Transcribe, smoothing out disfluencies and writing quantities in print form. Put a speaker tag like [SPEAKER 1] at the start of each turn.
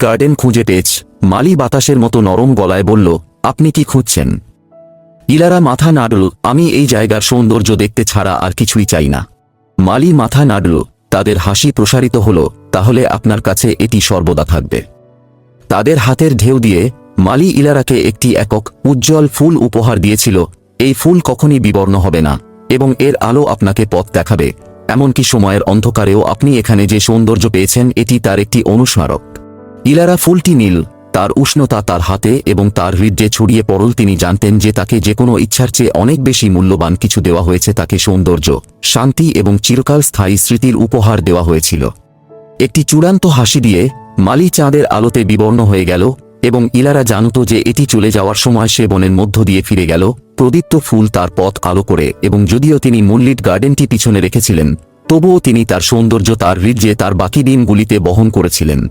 [SPEAKER 1] Garden খুঁজে পেয়েছ? মালি বাতাসের মতো নরম গলায় বলল, আপনি কি খুঁজছেন? ইলারা মাথা নাড়ল, আমি এই জায়গার সৌন্দর্য দেখতে ছাড়া আর কিছুই চাই না। মালি মাথা নাড়ল, তাদের হাসি প্রসারিত হল, তাহলে আপনার কাছে এটি সর্বদা থাকবে। তাদের হাতের ঢেউ দিয়ে মালি ইলারাকে একটি একক উজ্জ্বল ফুল উপহার দিয়েছিল। এই ফুল কখনই বিবর্ণ হবে না এবং এর আলো আপনাকে পথ দেখাবে। এমনকি সময়ের অন্ধকারেও আপনি এখানে যে সৌন্দর্য পেয়েছেন এটি তার একটি অনুস্মারক। ইলারা ফুলটি নীল, তার উষ্ণতা তার হাতে এবং তার হৃদয়ে ছড়িয়ে পড়ল। তিনি জানতেন যে তাকে যে কোনো ইচ্ছার চেয়ে অনেক বেশি মূল্যবান কিছু দেওয়া হয়েছে। তাকে সৌন্দর্য, শান্তি এবং চিরকাল স্থায়ী স্মৃতির উপহার দেওয়া হয়েছিল। একটি চূড়ান্ত হাসি দিয়ে মালি চাঁদের আলোতে বিবর্ণ হয়ে গেল এবং ইলারা জানত যে এটি চলে যাওয়ার সময় সে বনের মধ্য দিয়ে ফিরে গেল। প্রদীপ্ত ফুল তার পথ আলো করে এবং যদিও তিনি মুনলিট গার্ডেনটি পিছনে রেখেছিলেন, তবুও তিনি তার সৌন্দর্য তার হৃদয়ে তার বাকি দিনগুলিতে বহন করেছিলেন।